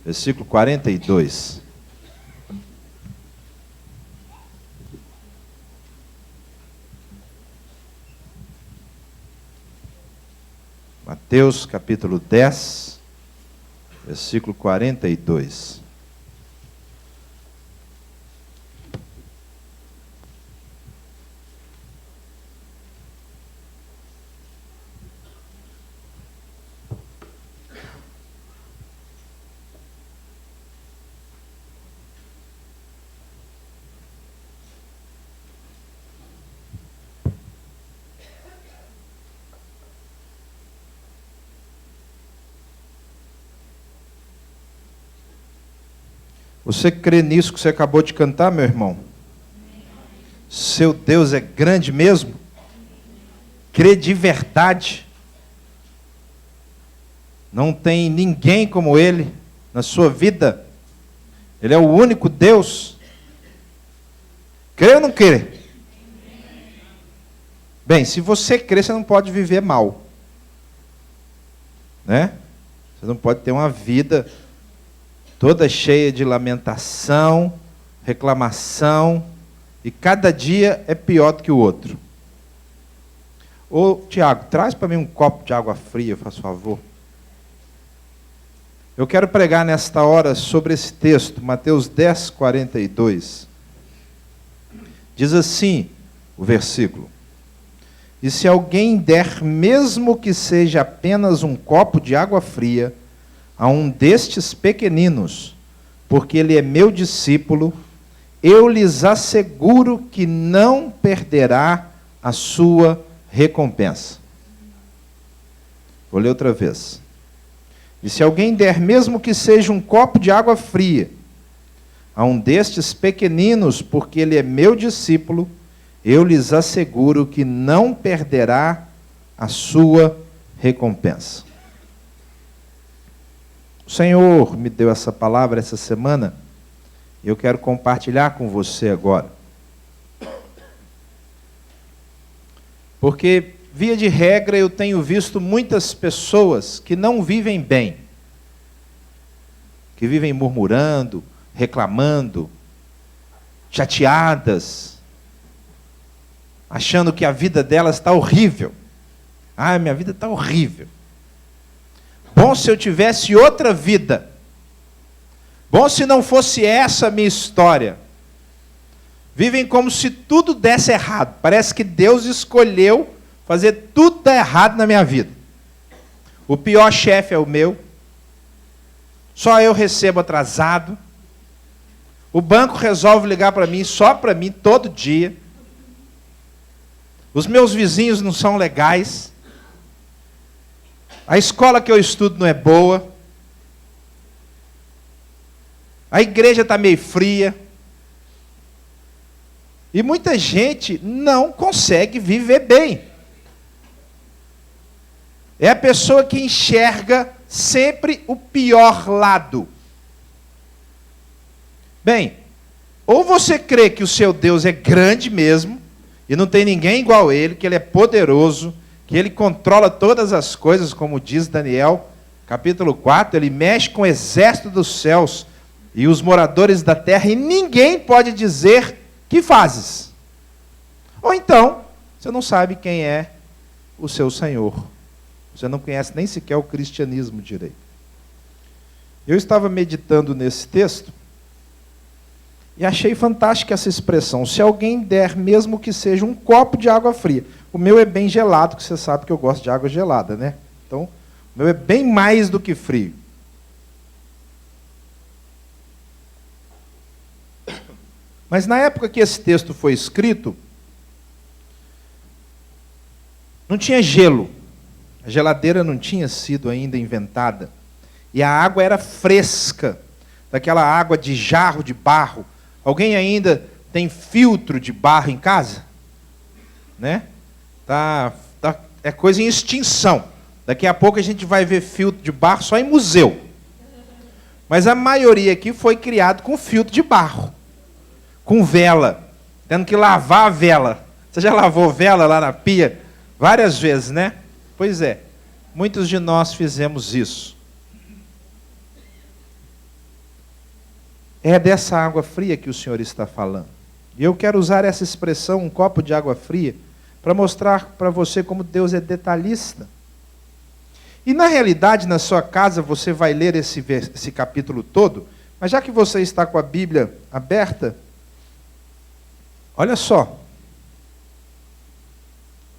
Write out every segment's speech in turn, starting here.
versículo 42. Mateus capítulo 10, versículo 42. Você crê nisso que você acabou de cantar, meu irmão? Seu Deus é grande mesmo? Crê de verdade? Não tem ninguém como Ele na sua vida? Ele é o único Deus? Crê ou não crê? Bem, se você crê, você não pode viver mal. Né? Você não pode ter uma vida toda cheia de lamentação, reclamação, e cada dia é pior do que o outro. Ô, Tiago, traz para mim um copo de água fria, faz favor. Eu quero pregar nesta hora sobre esse texto, Mateus 10, 42. Diz assim o versículo: E se alguém der, mesmo que seja apenas um copo de água fria, a um destes pequeninos, porque ele é meu discípulo, eu lhes asseguro que não perderá a sua recompensa. Vou ler outra vez. E se alguém der, mesmo que seja um copo de água fria, a um destes pequeninos, porque ele é meu discípulo, eu lhes asseguro que não perderá a sua recompensa. O Senhor me deu essa palavra essa semana, e eu quero compartilhar com você agora. Porque, via de regra, eu tenho visto muitas pessoas que não vivem bem, que vivem murmurando, reclamando, chateadas, achando que a vida delas está horrível. Ah, minha vida está horrível. Bom se eu tivesse outra vida. Bom se não fosse essa a minha história. Vivem como se tudo desse errado. Parece que Deus escolheu fazer tudo dar errado na minha vida. O pior chefe é o meu. Só eu recebo atrasado. O banco resolve ligar para mim, só para mim, todo dia. Os meus vizinhos não são legais. A escola que eu estudo não é boa. A igreja está meio fria. E muita gente não consegue viver bem. É a pessoa que enxerga sempre o pior lado. Bem, ou você crê que o seu Deus é grande mesmo, e não tem ninguém igual a Ele, que Ele é poderoso, que Ele controla todas as coisas, como diz Daniel, capítulo 4, Ele mexe com o exército dos céus e os moradores da terra, e ninguém pode dizer que fazes. Ou então, você não sabe quem é o seu Senhor. Você não conhece nem sequer o cristianismo direito. Eu estava meditando nesse texto, e achei fantástica essa expressão. Se alguém der, mesmo que seja um copo de água fria. O meu é bem gelado, que você sabe que eu gosto de água gelada, né? Então, o meu é bem mais do que frio. Mas na época que esse texto foi escrito, não tinha gelo. A geladeira não tinha sido ainda inventada. E a água era fresca, daquela água de jarro de barro. Alguém ainda tem filtro de barro em casa? Né? É coisa em extinção. Daqui a pouco a gente vai ver filtro de barro só em museu. Mas a maioria aqui foi criado com filtro de barro. Com vela. Tendo que lavar a vela. Você já lavou vela lá na pia? Várias vezes, né? Pois é. Muitos de nós fizemos isso. É dessa água fria que o Senhor está falando. E eu quero usar essa expressão, um copo de água fria, para mostrar para você como Deus é detalhista. E na realidade, na sua casa, você vai ler esse capítulo todo, mas já que você está com a Bíblia aberta, olha só.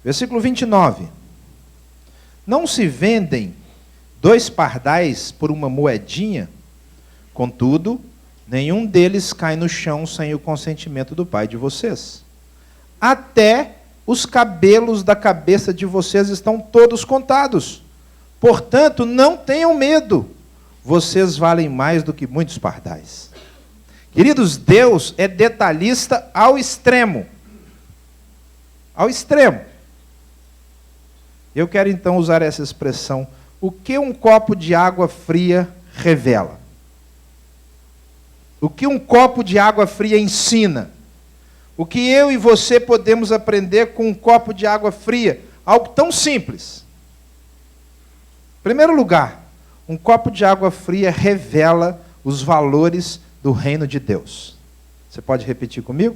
Versículo 29. Não se vendem 2 pardais por uma moedinha? Contudo, nenhum deles cai no chão sem o consentimento do Pai de vocês. Até os cabelos da cabeça de vocês estão todos contados. Portanto, não tenham medo. Vocês valem mais do que muitos pardais. Queridos, Deus é detalhista ao extremo. Ao extremo. Eu quero então usar essa expressão. O que um copo de água fria revela? O que um copo de água fria ensina? O que eu e você podemos aprender com um copo de água fria? Algo tão simples. Em primeiro lugar, um copo de água fria revela os valores do reino de Deus. Você pode repetir comigo?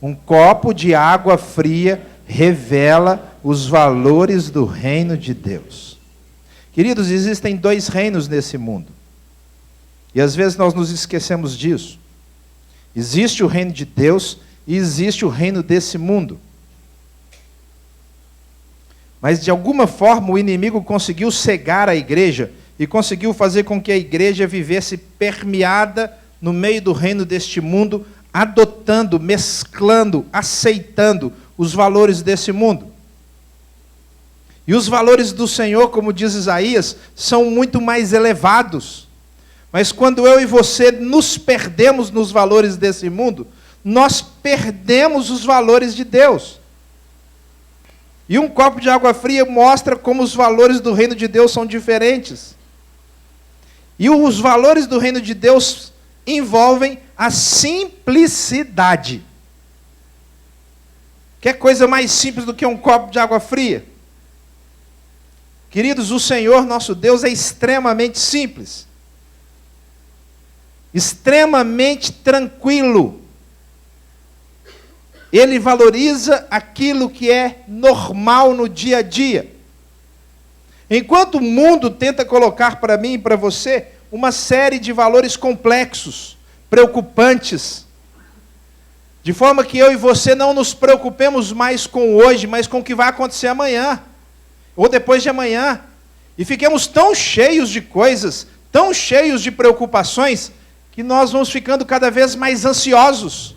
Um copo de água fria revela os valores do reino de Deus. Queridos, existem 2 reinos nesse mundo. E às vezes nós nos esquecemos disso. Existe o reino de Deus e existe o reino desse mundo. Mas de alguma forma o inimigo conseguiu cegar a igreja e conseguiu fazer com que a igreja vivesse permeada no meio do reino deste mundo, adotando, mesclando, aceitando os valores desse mundo. E os valores do Senhor, como diz Isaías, são muito mais elevados. Mas quando eu e você nos perdemos nos valores desse mundo, nós perdemos os valores de Deus. E um copo de água fria mostra como os valores do reino de Deus são diferentes. E os valores do reino de Deus envolvem a simplicidade. Quer coisa mais simples do que um copo de água fria? Queridos, o Senhor nosso Deus é extremamente simples. Extremamente tranquilo. Ele valoriza aquilo que é normal no dia a dia. Enquanto o mundo tenta colocar para mim e para você uma série de valores complexos, preocupantes, de forma que eu e você não nos preocupemos mais com hoje, mas com o que vai acontecer amanhã, ou depois de amanhã, e fiquemos tão cheios de coisas, tão cheios de preocupações, que nós vamos ficando cada vez mais ansiosos.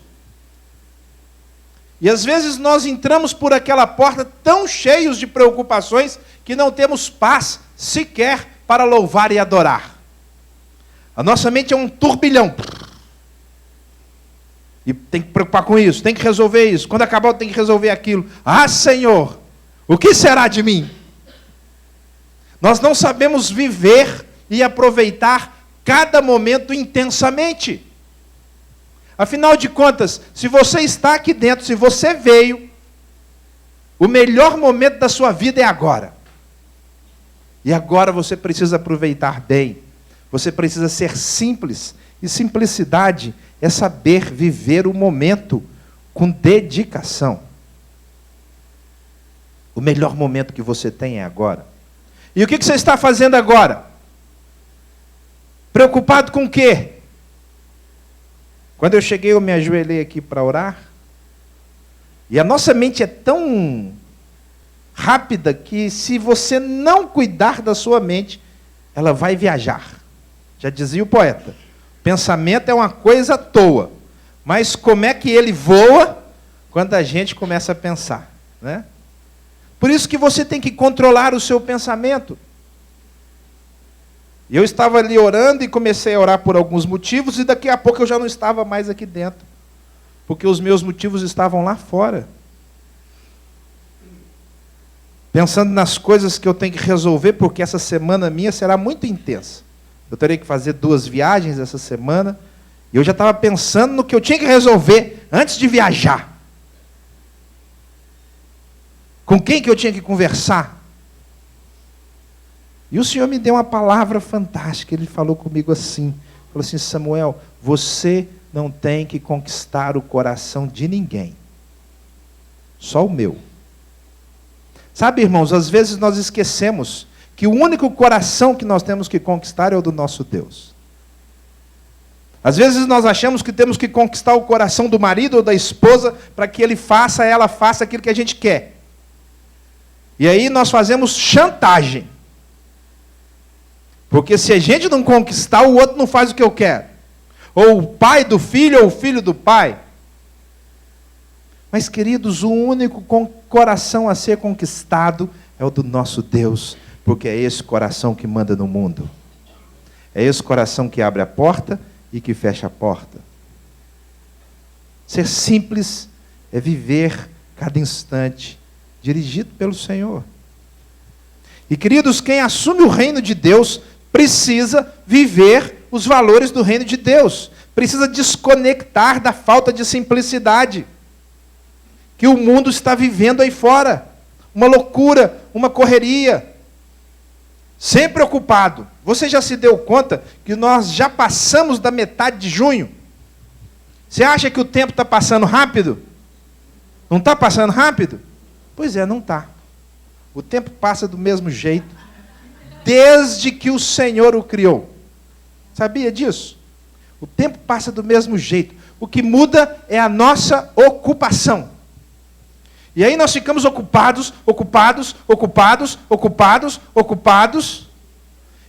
E às vezes nós entramos por aquela porta tão cheios de preocupações, que não temos paz sequer para louvar e adorar. A nossa mente é um turbilhão. E tem que preocupar com isso, tem que resolver isso. Quando acabar, tem que resolver aquilo. Ah, Senhor, o que será de mim? Nós não sabemos viver e aproveitar cada momento intensamente. Afinal de contas, se você está aqui dentro, se você veio, o melhor momento da sua vida é agora. E agora você precisa aproveitar bem. Você precisa ser simples. E simplicidade é saber viver o momento com dedicação. O melhor momento que você tem é agora. E o que você está fazendo agora? Preocupado com o quê? Quando eu cheguei, eu me ajoelhei aqui para orar. E a nossa mente é tão rápida que se você não cuidar da sua mente, ela vai viajar. Já dizia o poeta. Pensamento é uma coisa à toa. Mas como é que ele voa quando a gente começa a pensar, né? Por isso que você tem que controlar o seu pensamento. Eu estava ali orando e comecei a orar por alguns motivos, e daqui a pouco eu já não estava mais aqui dentro, porque os meus motivos estavam lá fora. Pensando nas coisas que eu tenho que resolver, porque essa semana minha será muito intensa. Eu terei que fazer 2 viagens essa semana, e eu já estava pensando no que eu tinha que resolver antes de viajar. Com quem que eu tinha que conversar? E o Senhor me deu uma palavra fantástica. Ele falou comigo assim, falou assim: Samuel, Você não tem que conquistar o coração de ninguém. Só o meu. Sabe, irmãos, às vezes nós esquecemos que o único coração que nós temos que conquistar é o do nosso Deus. Às vezes nós achamos que temos que conquistar o coração do marido ou da esposa para que ela faça aquilo que a gente quer. E aí nós fazemos chantagem. Porque se a gente não conquistar, o outro não faz o que eu quero. Ou o pai do filho, ou o filho do pai. Mas, queridos, o único coração a ser conquistado é o do nosso Deus. Porque é esse coração que manda no mundo. É esse coração que abre a porta e que fecha a porta. Ser simples é viver cada instante dirigido pelo Senhor. E, queridos, quem assume o reino de Deus precisa viver os valores do reino de Deus. Precisa desconectar da falta de simplicidade que o mundo está vivendo aí fora. Uma loucura, uma correria. Sempre ocupado. Você já se deu conta que nós já passamos da metade de junho? Você acha que o tempo está passando rápido? Não está passando rápido? Pois é, não está. O tempo passa do mesmo jeito, desde que o Senhor o criou. Sabia disso? O tempo passa do mesmo jeito. O que muda é a nossa ocupação. E aí nós ficamos ocupados.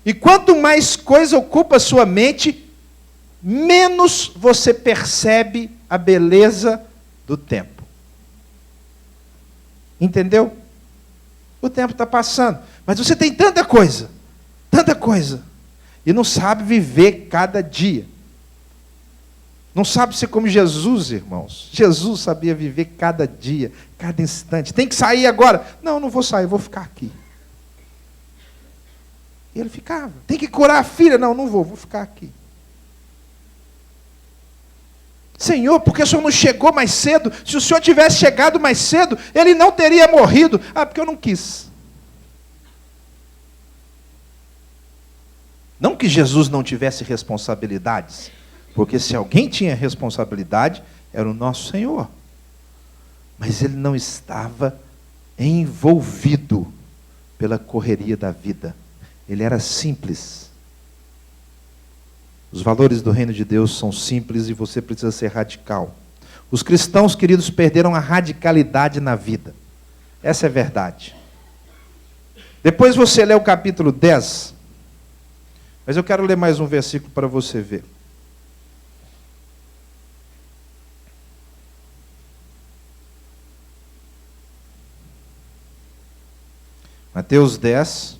E quanto mais coisa ocupa a sua mente, menos você percebe a beleza do tempo. Entendeu? O tempo está passando. Mas você tem tanta coisa. E não sabe viver cada dia. Não sabe ser como Jesus, irmãos. Jesus sabia viver cada dia, cada instante. Tem que sair agora. Não, não vou sair, vou ficar aqui. E ele ficava. Tem que curar a filha. Não, não vou ficar aqui. Senhor, porque o Senhor não chegou mais cedo? Se o Senhor tivesse chegado mais cedo, ele não teria morrido. Ah, porque eu não quis. Não que Jesus não tivesse responsabilidades, porque se alguém tinha responsabilidade, era o nosso Senhor. Mas ele não estava envolvido pela correria da vida. Ele era simples. Os valores do reino de Deus são simples e você precisa ser radical. Os cristãos, queridos, perderam a radicalidade na vida. Essa é a verdade. Depois você lê o capítulo 10. Mas eu quero ler mais um versículo para você ver. Mateus 10.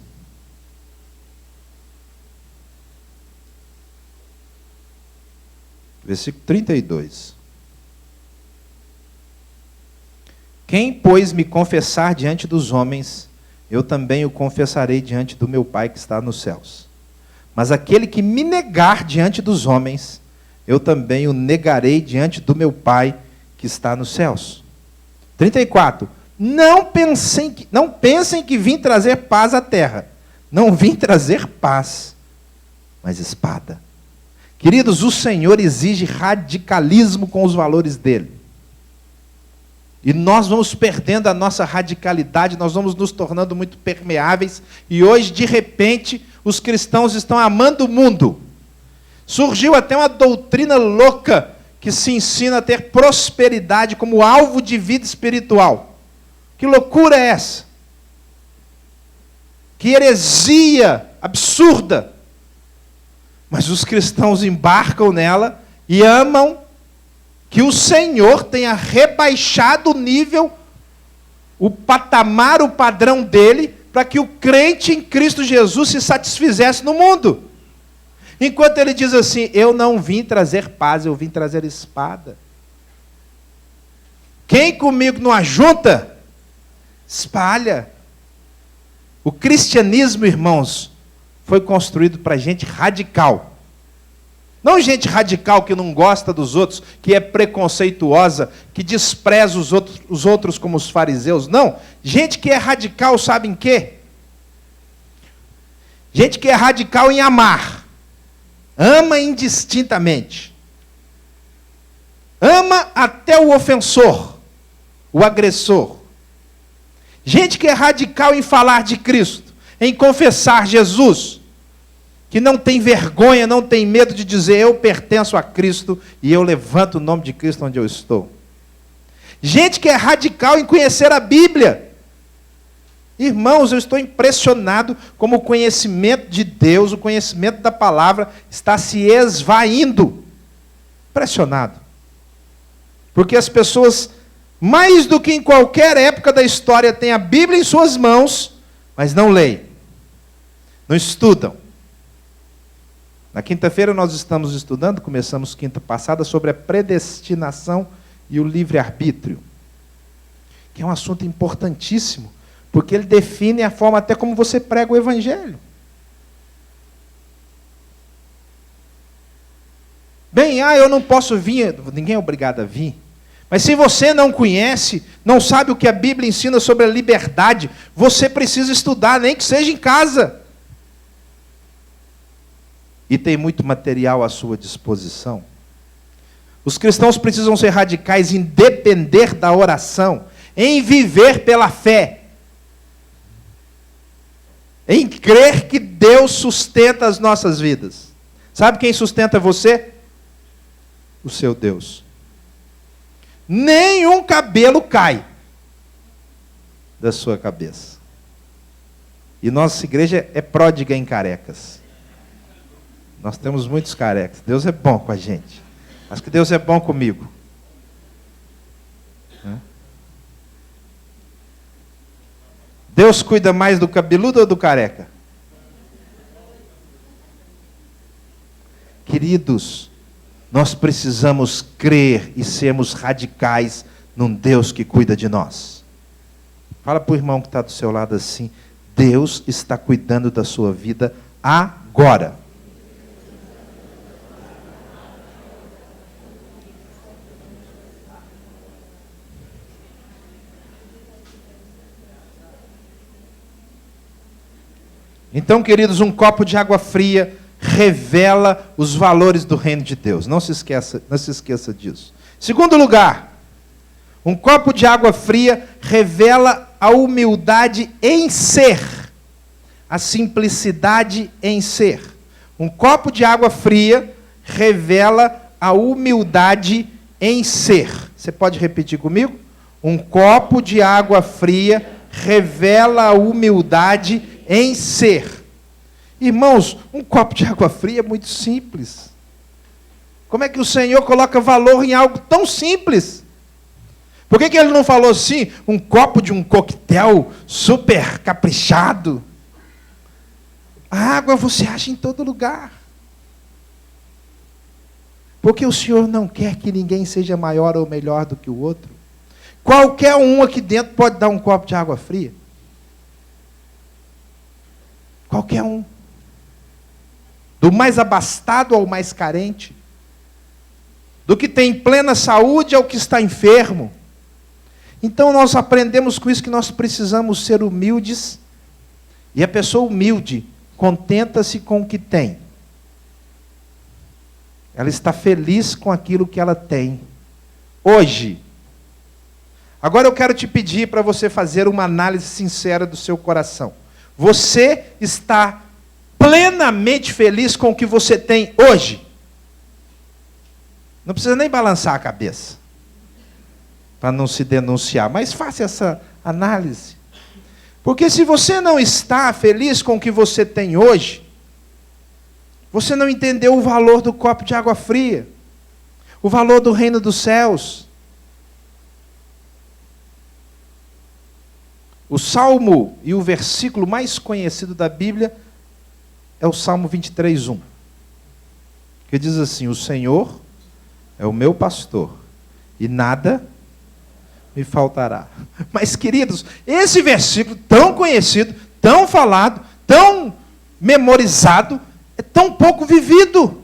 Versículo 32. Quem, pois, me confessar diante dos homens, eu também o confessarei diante do meu Pai que está nos céus. Mas aquele que me negar diante dos homens, eu também o negarei diante do meu Pai que está nos céus. 34. Não pensem que vim trazer paz à terra. Não vim trazer paz, mas espada. Queridos, o Senhor exige radicalismo com os valores dele. E nós vamos perdendo a nossa radicalidade, nós vamos nos tornando muito permeáveis. E hoje, de repente, os cristãos estão amando o mundo. Surgiu até uma doutrina louca que se ensina a ter prosperidade como alvo de vida espiritual. Que loucura é essa? Que heresia absurda. Mas os cristãos embarcam nela e amam que o Senhor tenha rebaixado o nível, o patamar, o padrão dele, para que o crente em Cristo Jesus se satisfizesse no mundo. Enquanto ele diz assim, eu não vim trazer paz, eu vim trazer espada. Quem comigo não ajunta, espalha. O cristianismo, irmãos, foi construído para gente radical. Não gente radical que não gosta dos outros, que é preconceituosa, que despreza os outros como os fariseus. Não. Gente que é radical, sabe em quê? Gente que é radical em amar. Ama indistintamente. até o ofensor, o agressor. Gente que é radical em falar de Cristo, em confessar Jesus, que não tem vergonha, não tem medo de dizer: eu pertenço a Cristo e eu levanto o nome de Cristo onde eu estou. Gente que é radical em conhecer a Bíblia. Irmãos, eu estou impressionado como o conhecimento de Deus, o conhecimento da palavra está se esvaindo. Impressionado. Porque as pessoas, mais do que em qualquer época da história, têm a Bíblia em suas mãos, mas não leem, não estudam. Na quinta-feira nós estamos estudando, começamos quinta passada, sobre a predestinação e o livre-arbítrio, que é um assunto importantíssimo, porque ele define a forma até como você prega o Evangelho. Bem, eu não posso vir, ninguém é obrigado a vir. Mas se você não conhece, não sabe o que a Bíblia ensina sobre a liberdade, você precisa estudar, nem que seja em casa. E tem muito material à sua disposição. Os cristãos precisam ser radicais em depender da oração, em viver pela fé, em crer que Deus sustenta as nossas vidas. Sabe quem sustenta você? O seu Deus. Nenhum cabelo cai da sua cabeça. E nossa igreja é pródiga em carecas. Nós temos muitos carecas. Deus é bom com a gente. Acho que Deus é bom comigo. Deus cuida mais do cabeludo ou do careca? Queridos, nós precisamos crer e sermos radicais num Deus que cuida de nós. Fala para o irmão que está do seu lado assim: Deus está cuidando da sua vida agora. Então, queridos, um copo de água fria revela os valores do reino de Deus. Não se esqueça disso. Segundo lugar, um copo de água fria revela a humildade em ser, a simplicidade em ser. Um copo de água fria revela a humildade em ser. Você pode repetir comigo? Um copo de água fria revela a humildade em ser. Irmãos, um copo de água fria é muito simples. Como é que o Senhor coloca valor em algo tão simples? Por que ele não falou assim, um copo de um coquetel super caprichado? A água você acha em todo lugar. Porque o Senhor não quer que ninguém seja maior ou melhor do que o outro. Qualquer um aqui dentro pode dar um copo de água fria. Qualquer um. Do mais abastado ao mais carente. Do que tem plena saúde ao que está enfermo. Então nós aprendemos com isso que nós precisamos ser humildes. E a pessoa humilde contenta-se com o que tem. Ela está feliz com aquilo que ela tem. Hoje. Agora eu quero te pedir para você fazer uma análise sincera do seu coração. Você está plenamente feliz com o que você tem hoje? Não precisa nem balançar a cabeça, para não se denunciar, mas faça essa análise. Porque se você não está feliz com o que você tem hoje, você não entendeu o valor do copo de água fria, o valor do reino dos céus. O salmo e o versículo mais conhecido da Bíblia é o Salmo 23:1. Que diz assim: o Senhor é o meu pastor e nada me faltará. Mas, queridos, esse versículo tão conhecido, tão falado, tão memorizado, é tão pouco vivido.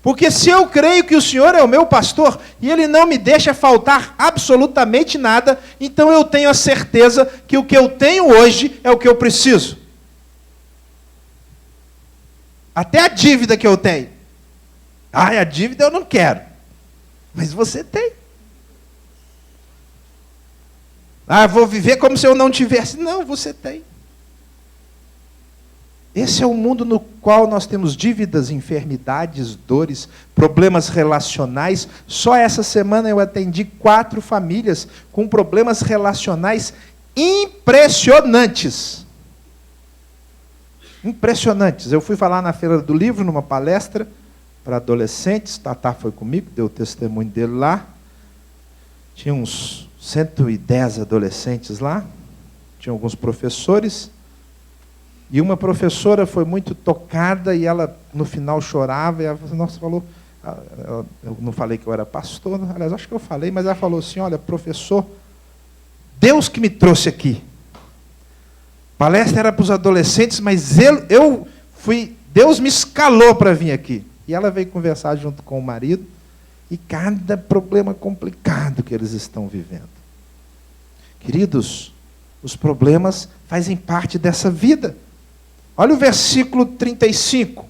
Porque se eu creio que o Senhor é o meu pastor e Ele não me deixa faltar absolutamente nada, então eu tenho a certeza que o que eu tenho hoje é o que eu preciso. Até a dívida que eu tenho. A dívida eu não quero. Mas você tem. Ah, vou viver como se eu não tivesse. Não, você tem. Esse é o mundo no qual nós temos dívidas, enfermidades, dores, problemas relacionais. Só essa semana eu atendi 4 famílias com problemas relacionais impressionantes. Impressionantes. Eu fui falar na Feira do Livro, numa palestra para adolescentes. Tatá foi comigo, deu o testemunho dele lá. Tinha uns 110 adolescentes lá. Tinha alguns professores. E uma professora foi muito tocada e ela, no final, chorava. E ela falou, eu não falei que eu era pastor, aliás, acho que eu falei, mas ela falou assim, olha, professor, Deus que me trouxe aqui. Palestra era para os adolescentes, mas Deus me escalou para vir aqui. E ela veio conversar junto com o marido, e cada problema complicado que eles estão vivendo. Queridos, os problemas fazem parte dessa vida. Olha o versículo 35.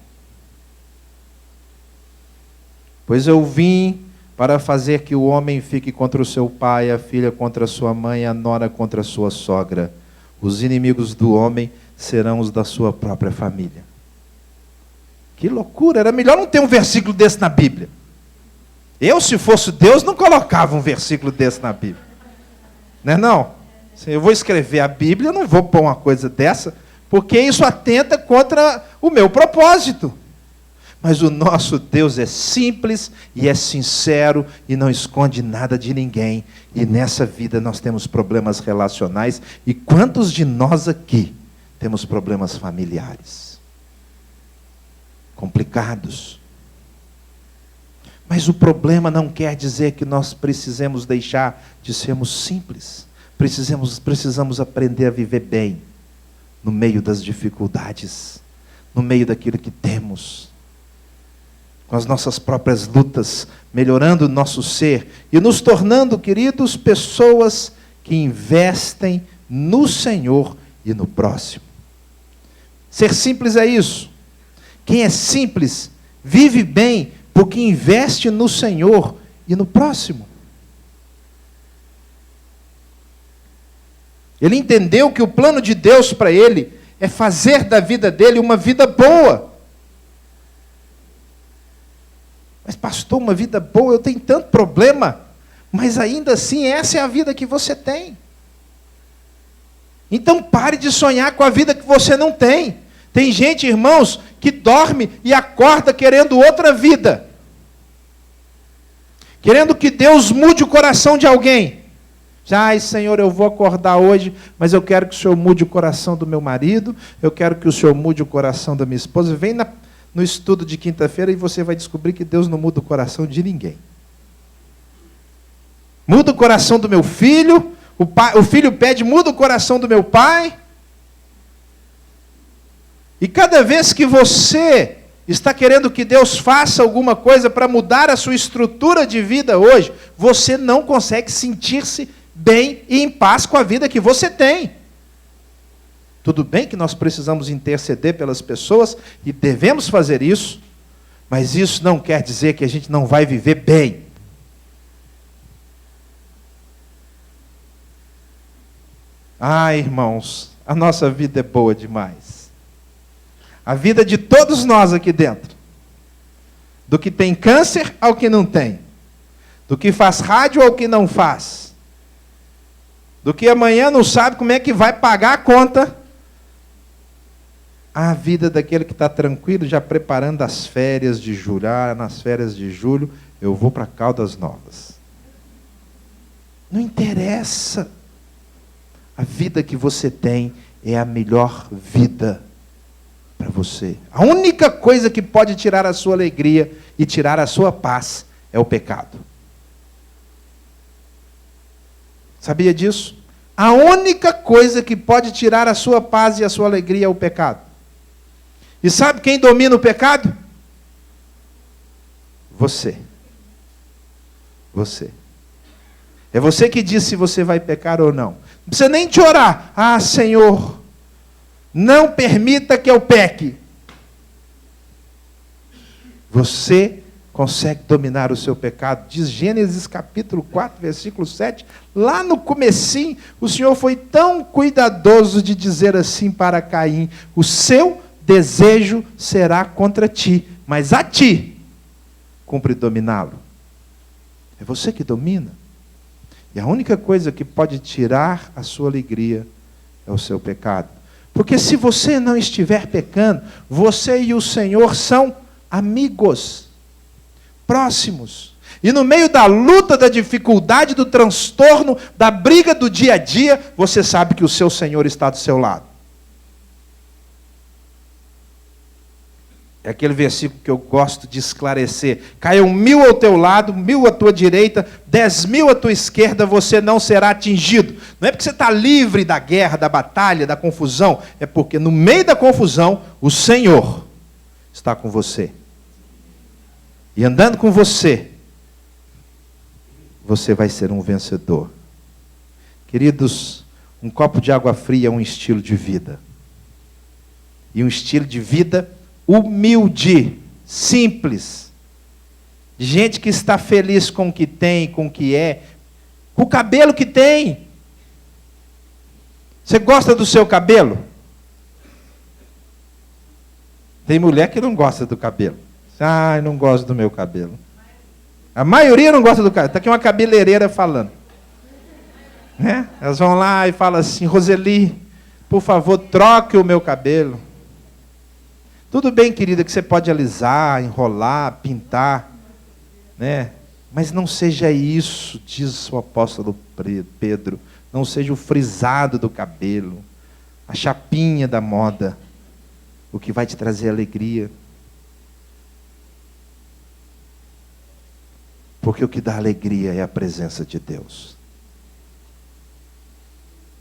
Pois eu vim para fazer que o homem fique contra o seu pai, a filha contra a sua mãe, a nora contra a sua sogra. Os inimigos do homem serão os da sua própria família. Que loucura! Era melhor não ter um versículo desse na Bíblia. Eu, se fosse Deus, não colocava um versículo desse na Bíblia. Não é não? Se eu vou escrever a Bíblia, eu não vou pôr uma coisa dessa, porque isso atenta contra o meu propósito. Mas o nosso Deus é simples e é sincero e não esconde nada de ninguém. E nessa vida nós temos problemas relacionais. E quantos de nós aqui temos problemas familiares? Complicados. Mas o problema não quer dizer que nós precisemos deixar de sermos simples. Precisamos aprender a viver bem no meio das dificuldades, no meio daquilo que temos, com as nossas próprias lutas, melhorando o nosso ser e nos tornando, queridos, pessoas que investem no Senhor e no próximo. Ser simples é isso. Quem é simples vive bem porque investe no Senhor e no próximo. Ele entendeu que o plano de Deus para ele é fazer da vida dele uma vida boa. Mas pastor, uma vida boa, eu tenho tanto problema, mas ainda assim essa é a vida que você tem. Então pare de sonhar com a vida que você não tem. Tem gente, irmãos, que dorme e acorda querendo outra vida. Querendo que Deus mude o coração de alguém. Ai, Senhor, eu vou acordar hoje, mas eu quero que o Senhor mude o coração do meu marido, eu quero que o Senhor mude o coração da minha esposa. Vem no estudo de quinta-feira e você vai descobrir que Deus não muda o coração de ninguém. Muda o coração do meu filho, o filho pede, muda o coração do meu pai. E cada vez que você está querendo que Deus faça alguma coisa para mudar a sua estrutura de vida hoje, você não consegue sentir-se bem e em paz com a vida que você tem. Tudo bem que nós precisamos interceder pelas pessoas e devemos fazer isso, mas isso não quer dizer que a gente não vai viver bem. Ah, irmãos, a nossa vida é boa demais. A vida de todos nós aqui dentro. Do que tem câncer ao que não tem. Do que faz rádio ao que não faz. Do que amanhã não sabe como é que vai pagar a conta. A vida daquele que está tranquilo, já preparando as férias de julho. Ah, nas férias de julho eu vou para Caldas Novas. Não interessa. A vida que você tem é a melhor vida para você. A única coisa que pode tirar a sua alegria e tirar a sua paz é o pecado. Sabia disso? A única coisa que pode tirar a sua paz e a sua alegria é o pecado. E sabe quem domina o pecado? Você. Você. É você que diz se você vai pecar ou não. Não precisa nem te orar. Ah, Senhor, não permita que eu peque. Você consegue dominar o seu pecado. Diz Gênesis capítulo 4, versículo 7. Lá no comecinho, o Senhor foi tão cuidadoso de dizer assim para Caim: o seu desejo será contra ti, mas a ti cumpre dominá-lo. É você que domina. E a única coisa que pode tirar a sua alegria é o seu pecado. Porque se você não estiver pecando, você e o Senhor são amigos, próximos. E no meio da luta, da dificuldade, do transtorno, da briga do dia a dia, você sabe que o seu Senhor está do seu lado. É aquele versículo que eu gosto de esclarecer. Caiam 1000 ao teu lado, 1000 à tua direita, 10.000 à tua esquerda, você não será atingido. Não é porque você está livre da guerra, da batalha, da confusão. É porque no meio da confusão, o Senhor está com você. E andando com você, você vai ser um vencedor. Queridos, um copo de água fria é um estilo de vida. E um estilo de vida humilde, simples. De gente que está feliz com o que tem, com o que é, com o cabelo que tem. Você gosta do seu cabelo? Tem mulher que não gosta do cabelo. Ah, não gosto do meu cabelo. A maioria não gosta do cabelo. Está aqui uma cabeleireira falando. Né? Elas vão lá e falam assim: Roseli, por favor, troque o meu cabelo. Tudo bem, querida, que você pode alisar, enrolar, pintar, né? Mas não seja isso, diz o apóstolo Pedro. Não seja o frisado do cabelo, a chapinha da moda, o que vai te trazer alegria. Porque o que dá alegria é a presença de Deus.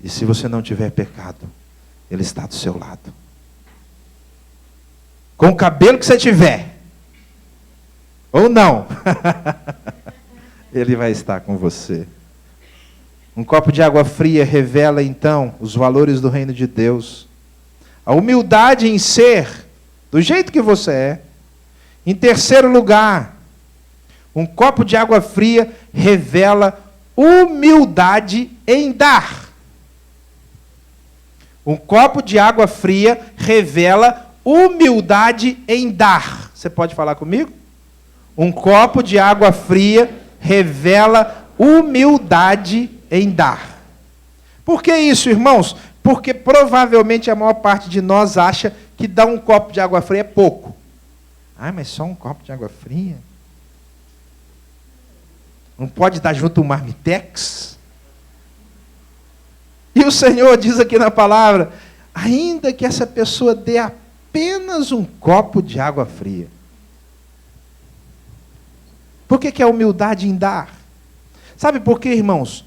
E se você não tiver pecado, Ele está do seu lado. Com o cabelo que você tiver, ou não, Ele vai estar com você. Um copo de água fria revela então os valores do reino de Deus. A humildade em ser do jeito que você é. Em terceiro lugar, um copo de água fria revela humildade em dar. Um copo de água fria revela humildade em dar. Você pode falar comigo? Um copo de água fria revela humildade em dar. Por que isso, irmãos? Porque provavelmente a maior parte de nós acha que dar um copo de água fria é pouco. Ah, mas só um copo de água fria? Não pode dar junto um marmitex? E o Senhor diz aqui na palavra: ainda que essa pessoa dê apenas um copo de água fria. Por que é humildade em dar? Sabe por quê, irmãos?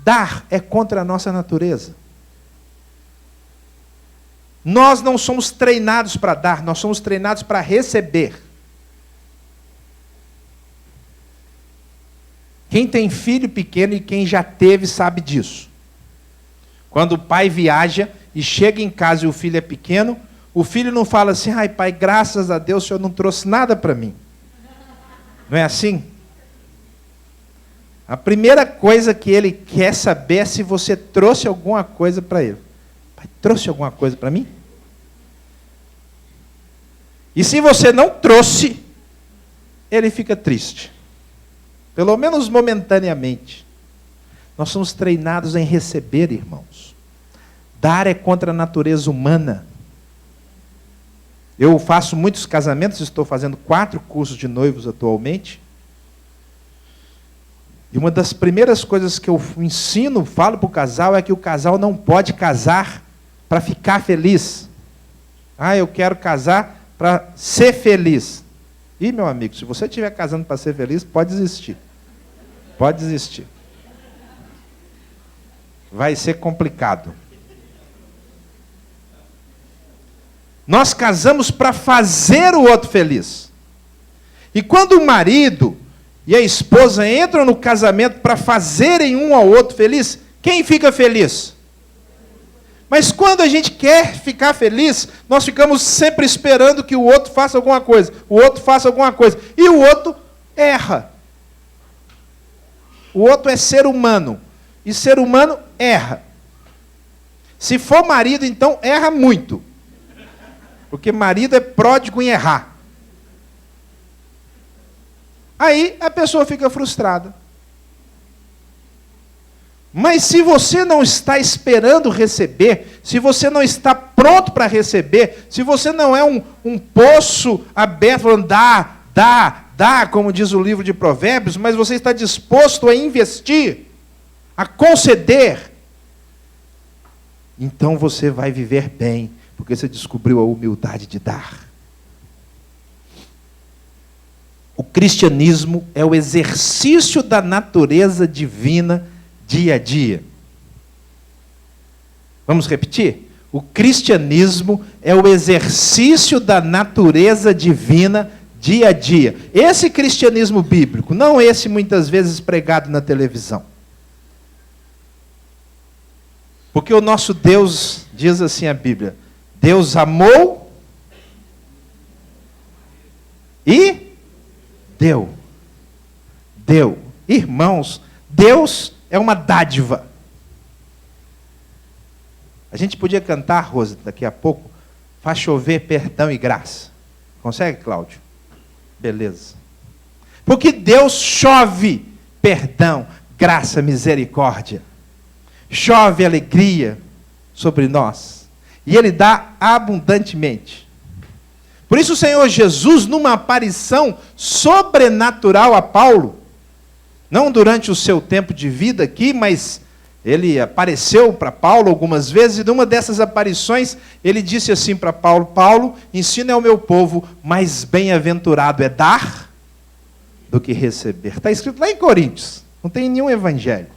Dar é contra a nossa natureza. Nós não somos treinados para dar, nós somos treinados para receber. Quem tem filho pequeno e quem já teve sabe disso. Quando o pai viaja e chega em casa e o filho é pequeno, o filho não fala assim: ai pai, graças a Deus o senhor não trouxe nada para mim. Não é assim? A primeira coisa que ele quer saber é se você trouxe alguma coisa para ele. Pai, trouxe alguma coisa para mim? E se você não trouxe, ele fica triste. Pelo menos momentaneamente. Nós somos treinados em receber, irmãos. Dar é contra a natureza humana. Eu faço muitos casamentos, estou fazendo 4 cursos de noivos atualmente. E uma das primeiras coisas que eu ensino, falo para o casal, é que o casal não pode casar para ficar feliz. Ah, eu quero casar para ser feliz. E, meu amigo, se você estiver casando para ser feliz, pode desistir. Pode desistir. Vai ser complicado. Nós casamos para fazer o outro feliz. E quando o marido e a esposa entram no casamento para fazerem um ao outro feliz, quem fica feliz? Mas quando a gente quer ficar feliz, nós ficamos sempre esperando que o outro faça alguma coisa. O outro faça alguma coisa. E o outro erra. O outro é ser humano. E ser humano erra. Se for marido, então erra muito. Porque marido é pródigo em errar. Aí a pessoa fica frustrada. Mas se você não está esperando receber, se você não está pronto para receber, se você não é um poço aberto, falando dá, como diz o livro de Provérbios, mas você está disposto a investir, a conceder, então você vai viver bem, porque você descobriu a humildade de dar. O cristianismo é o exercício da natureza divina dia a dia. Vamos repetir? O cristianismo é o exercício da natureza divina dia a dia. Esse cristianismo bíblico, não esse muitas vezes pregado na televisão. Porque o nosso Deus, diz assim a Bíblia, Deus amou e deu. Deu. Irmãos, Deus é uma dádiva. A gente podia cantar, Rosa, daqui a pouco, faz chover perdão e graça. Consegue, Cláudio? Beleza. Porque Deus chove perdão, graça, misericórdia. Chove alegria sobre nós. E Ele dá abundantemente. Por isso o Senhor Jesus, numa aparição sobrenatural a Paulo, não durante o seu tempo de vida aqui, mas ele apareceu para Paulo algumas vezes, e numa dessas aparições, ele disse assim para Paulo, Paulo, ensina ao meu povo, mais bem-aventurado é dar do que receber. Está escrito lá em Coríntios, não tem nenhum evangelho.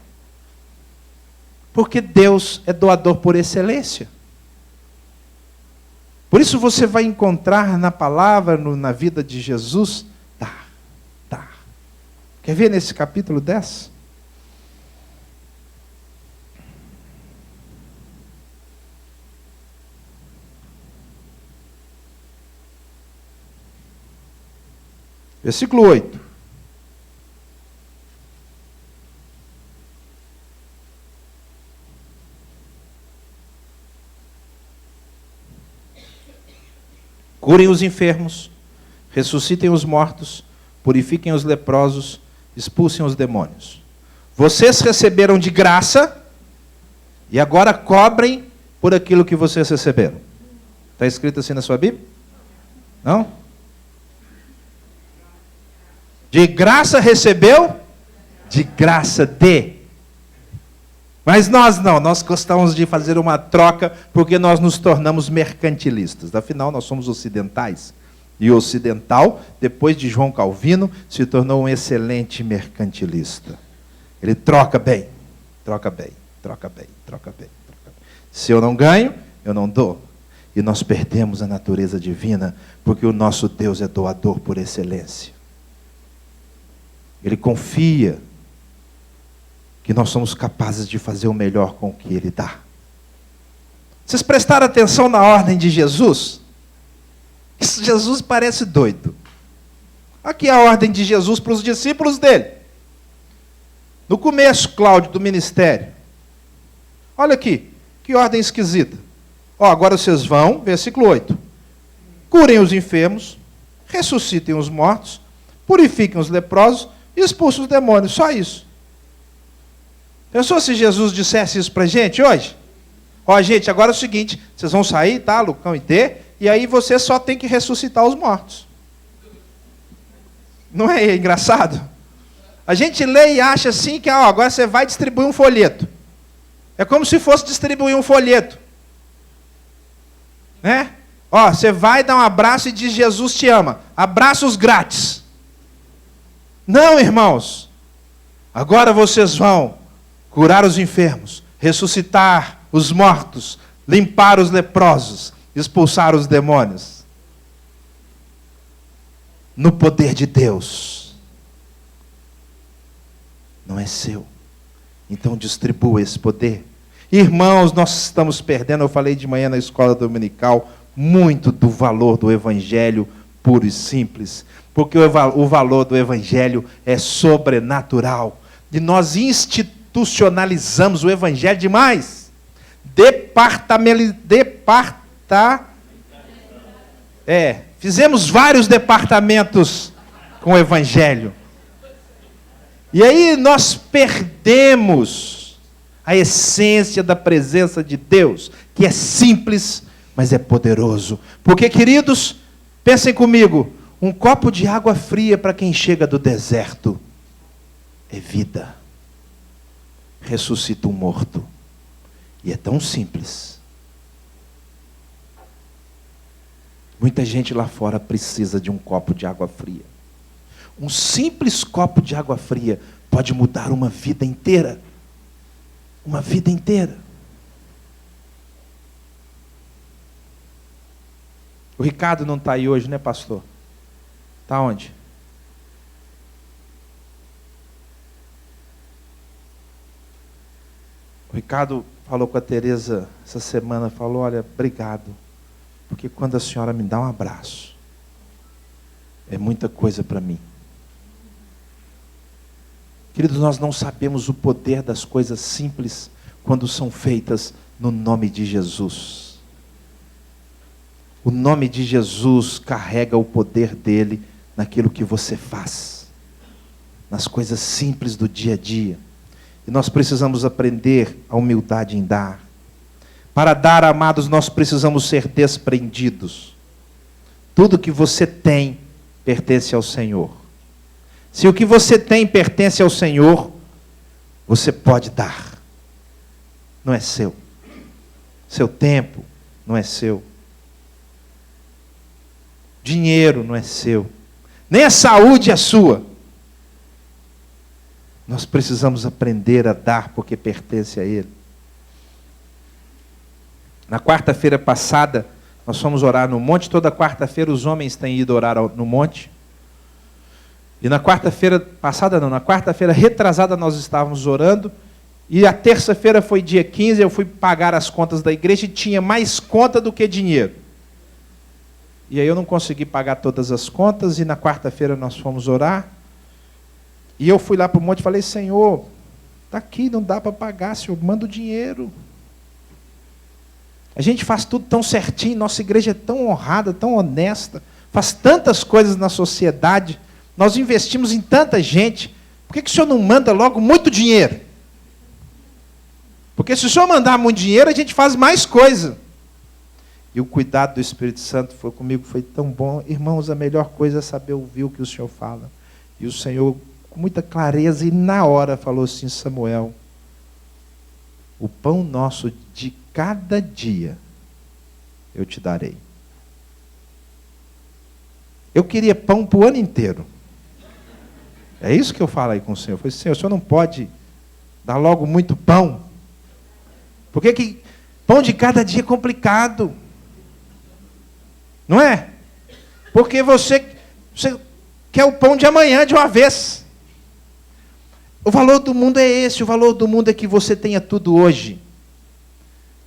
Porque Deus é doador por excelência. Por isso você vai encontrar na palavra, na vida de Jesus, dar. Quer ver nesse capítulo 10? Versículo 8. Curem os enfermos, ressuscitem os mortos, purifiquem os leprosos, expulsem os demônios. Vocês receberam de graça e agora cobrem por aquilo que vocês receberam. Está escrito assim na sua Bíblia? Não? De graça recebeu, de graça dê. Mas nós não, nós gostamos de fazer uma troca porque nós nos tornamos mercantilistas. Afinal, nós somos ocidentais. E o ocidental, depois de João Calvino, se tornou um excelente mercantilista. Ele troca bem, troca bem, troca bem, troca bem, troca bem. Se eu não ganho, eu não dou. E nós perdemos a natureza divina, porque o nosso Deus é doador por excelência. Ele confia que nós somos capazes de fazer o melhor com o que Ele dá. Vocês prestaram atenção na ordem de Jesus? Jesus parece doido. Aqui é a ordem de Jesus para os discípulos dele. No começo, Cláudio, do ministério. Olha aqui, que ordem esquisita. Agora vocês vão, versículo 8. Curem os enfermos, ressuscitem os mortos, purifiquem os leprosos e expulsem os demônios. Só isso. Pensou se Jesus dissesse isso para a gente hoje? Gente, agora é o seguinte, vocês vão sair, tá, Lucão e T, e aí você só tem que ressuscitar os mortos. Não é engraçado? A gente lê e acha assim que agora você vai distribuir um folheto. É como se fosse distribuir um folheto. Né? Você vai dar um abraço e diz Jesus te ama. Abraços grátis. Não, irmãos. Agora vocês vão curar os enfermos, ressuscitar os mortos, limpar os leprosos, expulsar os demônios. No poder de Deus. Não é seu. Então distribua esse poder. Irmãos, nós estamos perdendo, eu falei de manhã na escola dominical, muito do valor do evangelho puro e simples. Porque o valor do evangelho é sobrenatural. E nós institucionalizamos o evangelho demais. Fizemos vários departamentos com o evangelho. E aí nós perdemos a essência da presença de Deus, que é simples, mas é poderoso. Porque, queridos, pensem comigo, um copo de água fria para quem chega do deserto é vida. Ressuscita um morto. E é tão simples. Muita gente lá fora precisa de um copo de água fria. Um simples copo de água fria pode mudar uma vida inteira. Uma vida inteira. O Ricardo não está aí hoje, né, pastor? Está onde? O Ricardo falou com a Tereza essa semana, falou, olha, obrigado, porque quando a senhora me dá um abraço, é muita coisa para mim. Queridos, nós não sabemos o poder das coisas simples quando são feitas no nome de Jesus. O nome de Jesus carrega o poder dele naquilo que você faz, nas coisas simples do dia a dia. E nós precisamos aprender a humildade em dar. Para dar, amados, nós precisamos ser desprendidos. Tudo que você tem pertence ao Senhor. Se o que você tem pertence ao Senhor, você pode dar. Não é seu. Seu tempo não é seu. Dinheiro não é seu. Nem a saúde é sua. Nós precisamos aprender a dar porque pertence a Ele. Na quarta-feira passada, nós fomos orar no monte. Toda quarta-feira os homens têm ido orar no monte. E na quarta-feira passada não, na quarta-feira retrasada nós estávamos orando. E a terça-feira foi dia 15, eu fui pagar as contas da igreja e tinha mais conta do que dinheiro. E aí eu não consegui pagar todas as contas e na quarta-feira nós fomos orar. E eu fui lá para o monte e falei, Senhor, está aqui, não dá para pagar, Senhor, manda o dinheiro. A gente faz tudo tão certinho, nossa igreja é tão honrada, tão honesta, faz tantas coisas na sociedade, nós investimos em tanta gente, por que o Senhor não manda logo muito dinheiro? Porque se o Senhor mandar muito dinheiro, a gente faz mais coisa. E o cuidado do Espírito Santo foi comigo, foi tão bom. Irmãos, a melhor coisa é saber ouvir o que o Senhor fala. E o Senhor, com muita clareza e na hora, falou assim, Samuel, o pão nosso de cada dia eu te darei. Eu queria pão para o ano inteiro. É isso que eu falo aí com o Senhor. Eu falei, Senhor, o Senhor não pode dar logo muito pão? Por que pão de cada dia é complicado? Não é? Porque você quer o pão de amanhã de uma vez. O valor do mundo é esse, o valor do mundo é que você tenha tudo hoje.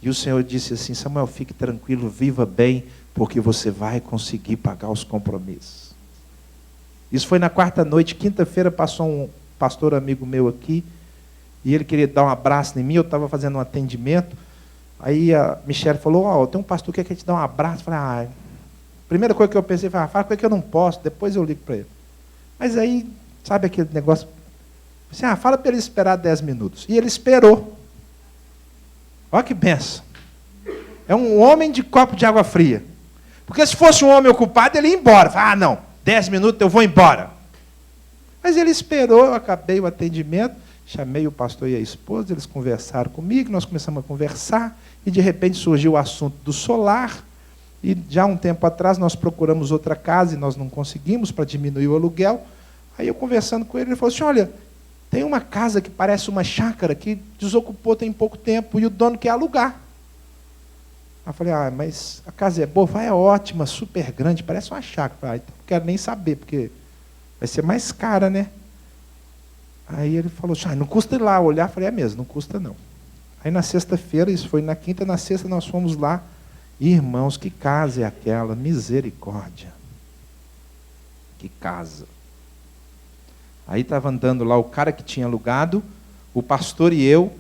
E o Senhor disse assim, Samuel, fique tranquilo, viva bem, porque você vai conseguir pagar os compromissos. Isso foi na quarta noite, quinta-feira passou um pastor amigo meu aqui, e ele queria dar um abraço em mim, eu estava fazendo um atendimento, aí a Michelle falou, tem um pastor que quer te dar um abraço. Eu falei, primeira coisa que eu pensei, fala com ele que eu não posso, depois eu ligo para ele. Mas aí, sabe aquele negócio, assim, fala para ele esperar 10 minutos. E ele esperou. Olha que benção. É um homem de copo de água fria. Porque se fosse um homem ocupado, ele ia embora. Fala, não, 10 minutos eu vou embora. Mas ele esperou, eu acabei o atendimento, chamei o pastor e a esposa, eles conversaram comigo, nós começamos a conversar, e de repente surgiu o assunto do solar, e já um tempo atrás nós procuramos outra casa e nós não conseguimos para diminuir o aluguel. Aí eu conversando com ele, ele falou assim, olha, tem uma casa que parece uma chácara que desocupou tem pouco tempo e o dono quer alugar. Aí eu falei, mas a casa é boa? É ótima, super grande, parece uma chácara. Eu falei, então não quero nem saber, porque vai ser mais cara, né? Aí ele falou assim, não custa ir lá olhar. Eu falei, é mesmo, não custa não. Aí na sexta-feira, isso foi na quinta, na sexta nós fomos lá. Irmãos, que casa é aquela? Misericórdia. Que casa. Aí estava andando lá o cara que tinha alugado, o pastor e eu.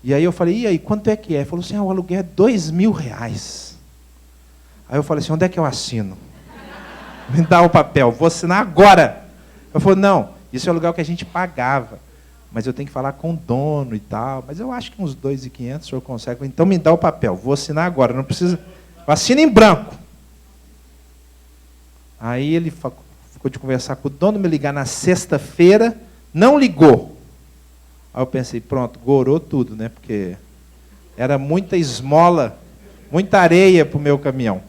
E aí eu falei, e aí, quanto é que é? Ele falou assim, o aluguel é R$2.000. Aí eu falei assim, onde é que eu assino? Me dá o papel, vou assinar agora. Eu falei, não, isso é o aluguel que a gente pagava. Mas eu tenho que falar com o dono e tal. Mas eu acho que uns R$2.500 o senhor consegue. Então me dá o papel, vou assinar agora, não precisa... Assina em branco. Aí ele ficou de conversar com o dono, me ligar na sexta-feira, não ligou. Aí eu pensei, pronto, gorou tudo, né? Porque era muita esmola, muita areia para o meu caminhão.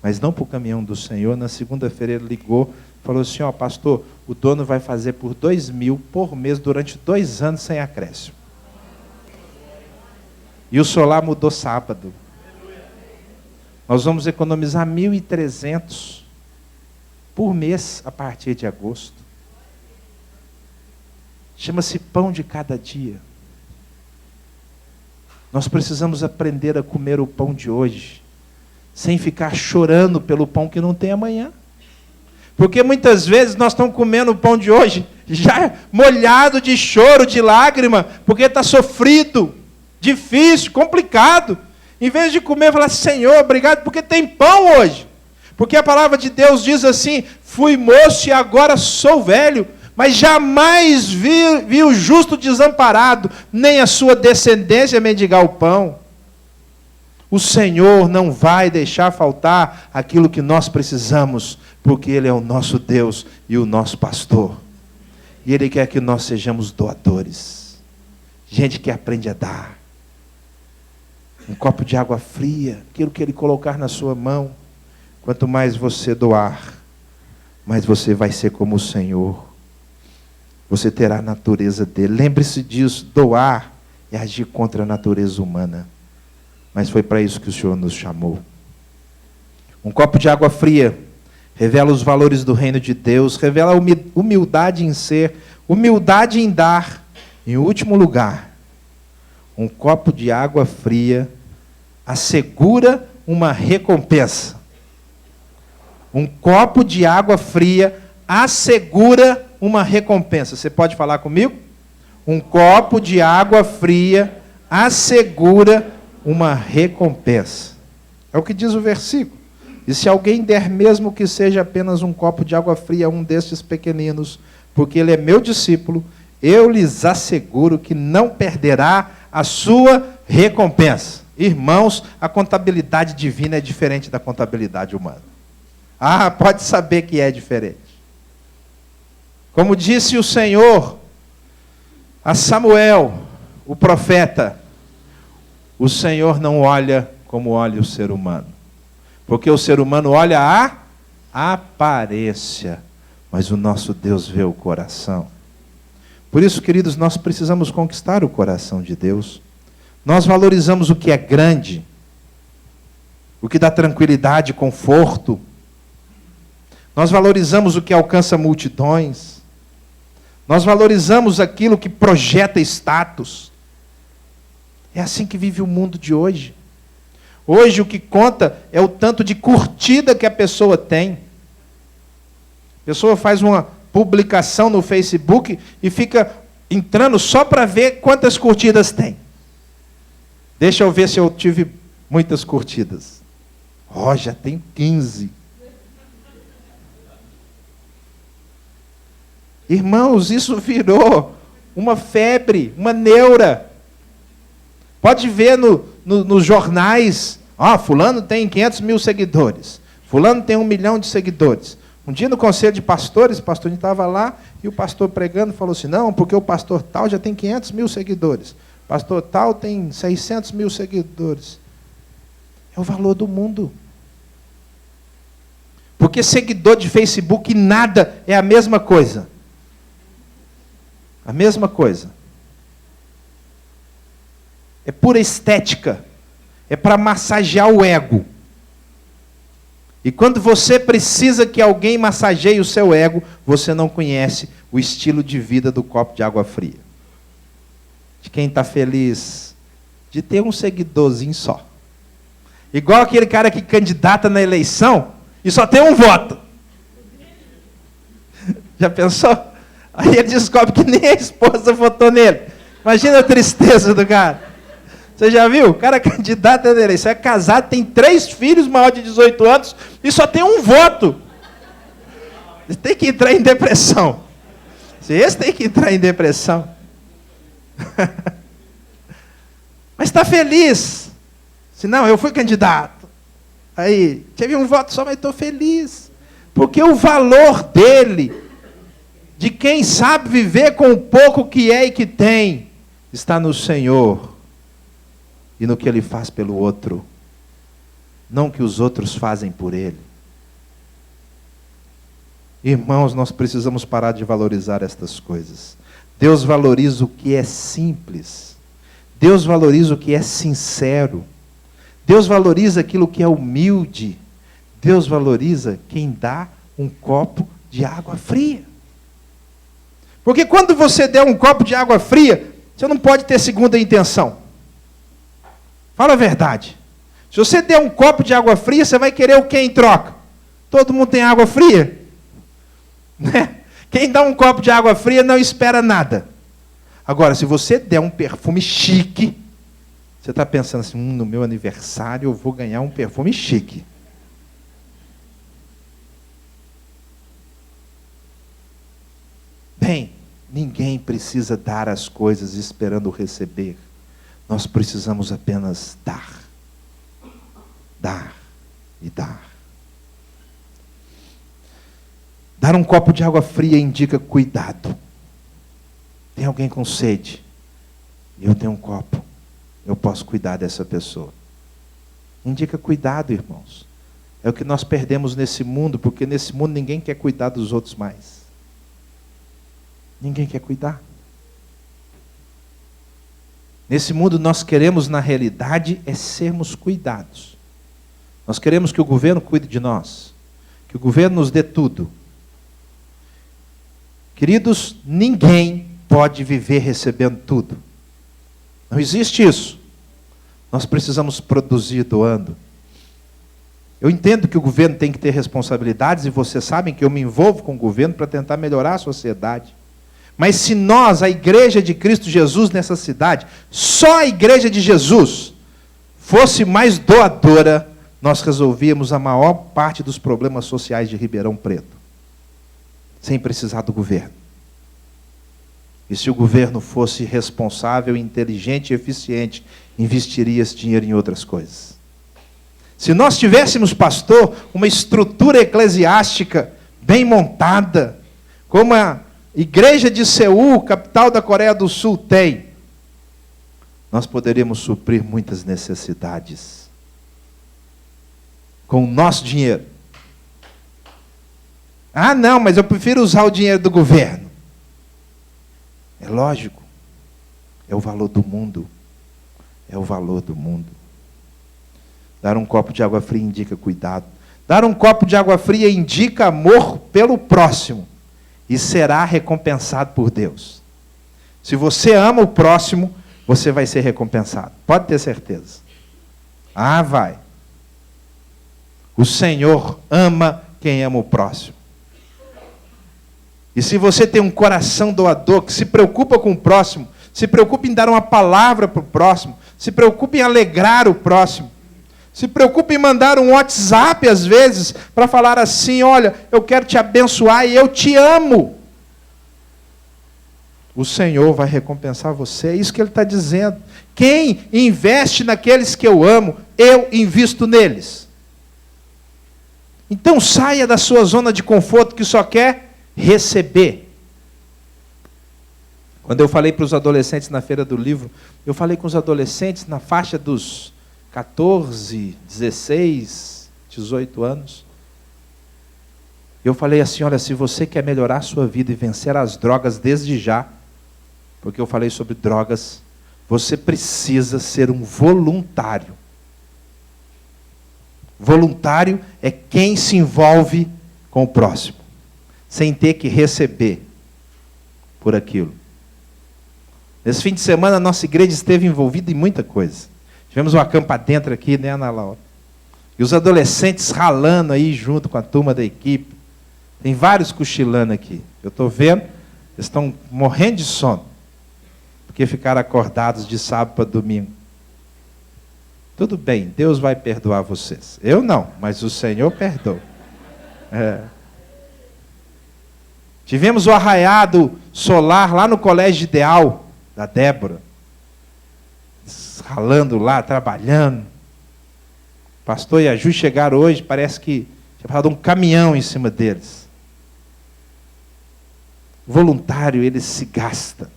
Mas não para o caminhão do Senhor. Na segunda-feira ele ligou, falou assim, ó, pastor, o dono vai fazer por R$2.000 por mês durante 2 anos sem acréscimo. E o solar mudou sábado. Nós vamos economizar 1.300 por mês a partir de agosto. Chama-se pão de cada dia. Nós precisamos aprender a comer o pão de hoje, sem ficar chorando pelo pão que não tem amanhã. Porque muitas vezes nós estamos comendo o pão de hoje, já molhado de choro, de lágrima, porque está sofrido, difícil, complicado. Em vez de comer, falar, Senhor, obrigado, porque tem pão hoje. Porque a palavra de Deus diz assim, fui moço e agora sou velho, mas jamais vi o justo desamparado, nem a sua descendência mendigar o pão. O Senhor não vai deixar faltar aquilo que nós precisamos, porque Ele é o nosso Deus e o nosso pastor. E Ele quer que nós sejamos doadores. Gente que aprende a dar. Um copo de água fria, aquilo que Ele colocar na sua mão. Quanto mais você doar, mais você vai ser como o Senhor. Você terá a natureza dele. Lembre-se disso, doar é agir contra a natureza humana. Mas foi para isso que o Senhor nos chamou. Um copo de água fria revela os valores do reino de Deus, revela a humildade em ser, humildade em dar. Em último lugar, um copo de água fria assegura uma recompensa. Um copo de água fria assegura uma recompensa. Você pode falar comigo? Um copo de água fria assegura uma recompensa. É o que diz o versículo. E se alguém der mesmo que seja apenas um copo de água fria a um destes pequeninos, porque ele é meu discípulo, eu lhes asseguro que não perderá a sua recompensa. Irmãos, a contabilidade divina é diferente da contabilidade humana. Ah, pode saber que é diferente. Como disse o Senhor a Samuel, o profeta, o Senhor não olha como olha o ser humano. Porque o ser humano olha a aparência, mas o nosso Deus vê o coração. Por isso, queridos, nós precisamos conquistar o coração de Deus. Nós valorizamos o que é grande, o que dá tranquilidade, conforto. Nós valorizamos o que alcança multidões. Nós valorizamos aquilo que projeta status. É assim que vive o mundo de hoje. Hoje o que conta é o tanto de curtida que a pessoa tem. A pessoa faz uma publicação no Facebook e fica entrando só para ver quantas curtidas tem. Deixa eu ver se eu tive muitas curtidas. Oh, já tenho 15. Irmãos, isso virou uma febre, uma neura. Pode ver nos jornais, fulano tem 500 mil seguidores, fulano tem 1 milhão de seguidores. Um dia no conselho de pastores, o pastor estava lá, e o pastor pregando falou assim, não, porque o pastor tal já tem 500 mil seguidores, o pastor tal tem 600 mil seguidores. É o valor do mundo. Porque seguidor de Facebook nada é a mesma coisa. A mesma coisa. É pura estética. É para massagear o ego. E quando você precisa que alguém massageie o seu ego, você não conhece o estilo de vida do copo de água fria. De quem está feliz, de ter um seguidorzinho só. Igual aquele cara que candidata na eleição e só tem um voto. Já pensou? Aí ele descobre que nem a esposa votou nele. Imagina a tristeza do cara. Você já viu? O cara candidato na eleição, é casado, tem 3 filhos maior de 18 anos e só tem um voto. Ele tem que entrar em depressão. Esse tem que entrar em depressão. Mas está feliz. Se não, eu fui candidato. Aí, tive um voto só, mas estou feliz. Porque o valor dele, de quem sabe viver com o pouco que é e que tem, está no Senhor e no que Ele faz pelo outro, não que os outros fazem por Ele. Irmãos, nós precisamos parar de valorizar estas coisas. Deus valoriza o que é simples. Deus valoriza o que é sincero. Deus valoriza aquilo que é humilde. Deus valoriza quem dá um copo de água fria. Porque quando você der um copo de água fria, você não pode ter segunda intenção. Fala a verdade. Se você der um copo de água fria, você vai querer o que em troca? Todo mundo tem água fria? Né? Quem dá um copo de água fria não espera nada. Agora, se você der um perfume chique, você está pensando assim, no meu aniversário eu vou ganhar um perfume chique. Bem, ninguém precisa dar as coisas esperando receber. Nós precisamos apenas dar. Dar e dar. Dar um copo de água fria indica cuidado. Tem alguém com sede? Eu tenho um copo. Eu posso cuidar dessa pessoa. Indica cuidado, irmãos. É o que nós perdemos nesse mundo, porque nesse mundo ninguém quer cuidar dos outros mais. Ninguém quer cuidar. Nesse mundo nós queremos, na realidade, é sermos cuidados. Nós queremos que o governo cuide de nós. Que o governo nos dê tudo. Queridos, ninguém pode viver recebendo tudo. Não existe isso. Nós precisamos produzir doando. Eu entendo que o governo tem que ter responsabilidades, e vocês sabem que eu me envolvo com o governo para tentar melhorar a sociedade. Mas se nós, a igreja de Cristo Jesus nessa cidade, só a igreja de Jesus, fosse mais doadora, nós resolvíamos a maior parte dos problemas sociais de Ribeirão Preto. Sem precisar do governo. E se o governo fosse responsável, inteligente e eficiente, investiria esse dinheiro em outras coisas. Se nós tivéssemos, pastor, uma estrutura eclesiástica bem montada, como a igreja de Seul, capital da Coreia do Sul, tem, nós poderíamos suprir muitas necessidades. Com o nosso dinheiro. Ah, não, mas eu prefiro usar o dinheiro do governo. É lógico. É o valor do mundo. É o valor do mundo. Dar um copo de água fria indica cuidado. Dar um copo de água fria indica amor pelo próximo. E será recompensado por Deus. Se você ama o próximo, você vai ser recompensado. Pode ter certeza. Ah, vai. O Senhor ama quem ama o próximo. E se você tem um coração doador, que se preocupa com o próximo, se preocupa em dar uma palavra para o próximo, se preocupa em alegrar o próximo, se preocupa em mandar um WhatsApp às vezes, para falar assim, olha, eu quero te abençoar e eu te amo. O Senhor vai recompensar você, é isso que Ele está dizendo. Quem investe naqueles que eu amo, eu invisto neles. Então saia da sua zona de conforto que só quer receber. Quando eu falei para os adolescentes na feira do livro, eu falei com os adolescentes na faixa dos 14, 16, 18 anos. Eu falei assim, olha, se você quer melhorar a sua vida e vencer as drogas desde já, porque eu falei sobre drogas, você precisa ser um voluntário. Voluntário é quem se envolve com o próximo, sem ter que receber por aquilo. Esse fim de semana a nossa igreja esteve envolvida em muita coisa. Tivemos um acampa dentro aqui, né, Ana Laura? E os adolescentes ralando aí junto com a turma da equipe. Tem vários cochilando aqui. Eu estou vendo, eles estão morrendo de sono. Porque ficaram acordados de sábado para domingo. Tudo bem, Deus vai perdoar vocês. Eu não, mas o Senhor perdoa. Tivemos o arraiado solar lá no Colégio Ideal da Débora. Ralando lá, trabalhando. O pastor e a Ju chegaram hoje, parece que tinha passado um caminhão em cima deles. O voluntário, ele se gasta.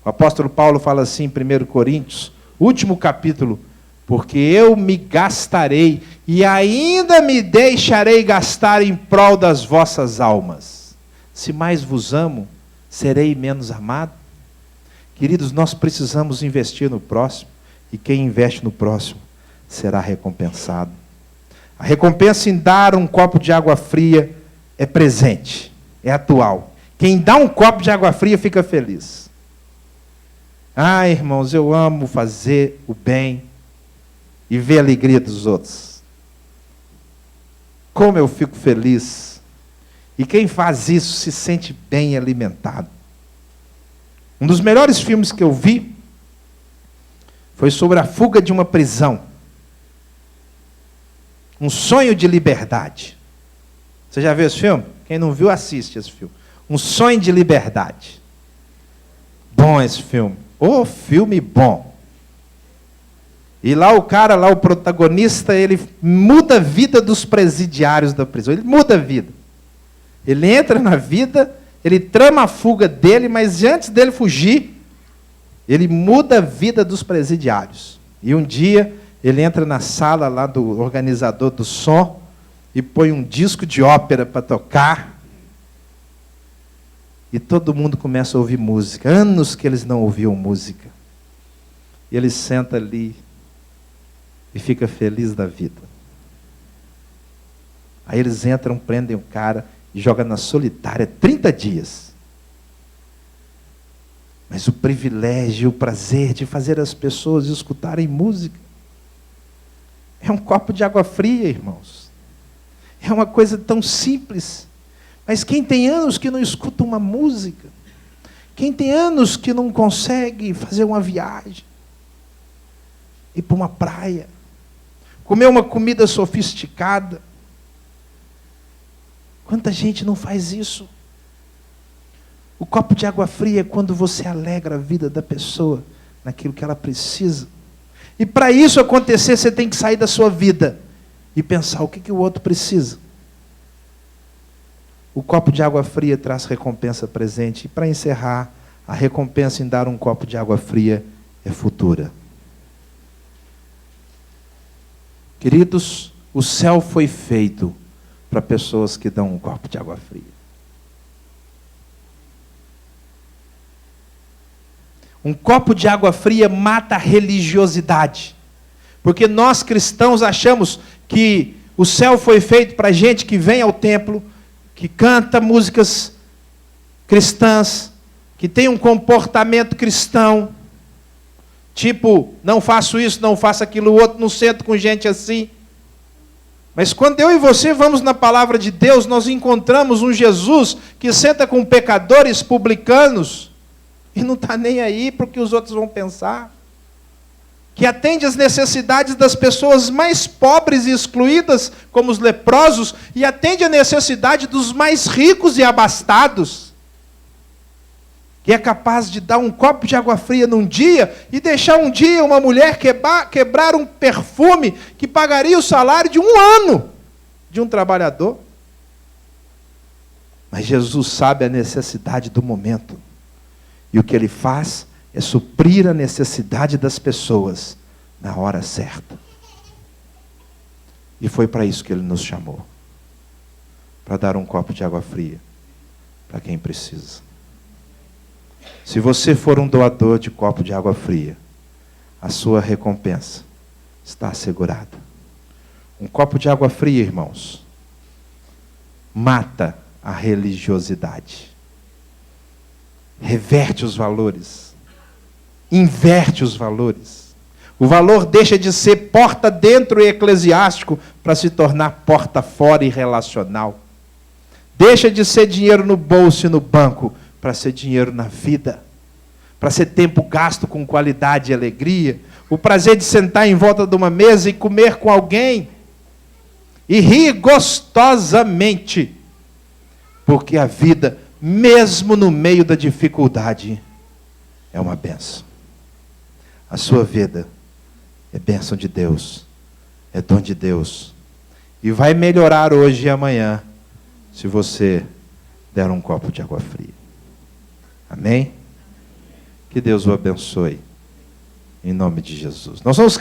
O apóstolo Paulo fala assim em 1 Coríntios, último capítulo, porque eu me gastarei e ainda me deixarei gastar em prol das vossas almas. Se mais vos amo, serei menos amado? Queridos, nós precisamos investir no próximo, e quem investe no próximo será recompensado. A recompensa em dar um copo de água fria é presente, é atual. Quem dá um copo de água fria fica feliz. Ah, irmãos, eu amo fazer o bem e ver a alegria dos outros. Como eu fico feliz. E quem faz isso se sente bem alimentado. Um dos melhores filmes que eu vi foi sobre a fuga de uma prisão. Um sonho de liberdade. Você já viu esse filme? Quem não viu, assiste esse filme. Um sonho de liberdade. Bom esse filme. Ô, filme bom. E lá o cara, lá o protagonista, ele muda a vida dos presidiários da prisão. Ele muda a vida. Ele entra na vida, ele trama a fuga dele, mas antes dele fugir, ele muda a vida dos presidiários. E um dia, ele entra na sala lá do organizador do som e põe um disco de ópera para tocar. E todo mundo começa a ouvir música. Anos que eles não ouviam música. E ele senta ali e fica feliz da vida. Aí eles entram, prendem o cara e jogam na solitária 30 dias. Mas o privilégio, o prazer de fazer as pessoas escutarem música é um copo de água fria, irmãos. É uma coisa tão simples. Mas quem tem anos que não escuta uma música, quem tem anos que não consegue fazer uma viagem, ir para uma praia, comer uma comida sofisticada, quanta gente não faz isso? O copo de água fria é quando você alegra a vida da pessoa naquilo que ela precisa. E para isso acontecer, você tem que sair da sua vida e pensar o que o outro precisa. O copo de água fria traz recompensa presente. E para encerrar, a recompensa em dar um copo de água fria é futura. Queridos, o céu foi feito para pessoas que dão um copo de água fria. Um copo de água fria mata a religiosidade. Porque nós cristãos achamos que o céu foi feito para gente que vem ao templo, que canta músicas cristãs, que tem um comportamento cristão, tipo, não faço isso, não faço aquilo outro, não sento com gente assim. Mas quando eu e você vamos na palavra de Deus, nós encontramos um Jesus que senta com pecadores, publicanos, e não está nem aí para o que os outros vão pensar. Que atende às necessidades das pessoas mais pobres e excluídas, como os leprosos, e atende à necessidade dos mais ricos e abastados. Que é capaz de dar um copo de água fria num dia e deixar um dia uma mulher quebrar um perfume que pagaria o salário de um ano de um trabalhador. Mas Jesus sabe a necessidade do momento. E o que ele faz é suprir a necessidade das pessoas na hora certa. E foi para isso que ele nos chamou. Para dar um copo de água fria para quem precisa. Se você for um doador de copo de água fria, a sua recompensa está assegurada. Um copo de água fria, irmãos, mata a religiosidade. Reverte os valores. inverte os valores. O valor deixa de ser porta dentro e eclesiástico para se tornar porta fora e relacional. Deixa de ser dinheiro no bolso e no banco para ser dinheiro na vida. Para ser tempo gasto com qualidade e alegria. O prazer de sentar em volta de uma mesa e comer com alguém. E rir gostosamente. Porque a vida, mesmo no meio da dificuldade, é uma bênção. A sua vida é bênção de Deus, é dom de Deus. E vai melhorar hoje e amanhã, se você der um copo de água fria. Amém? Que Deus o abençoe. Em nome de Jesus. Nós vamos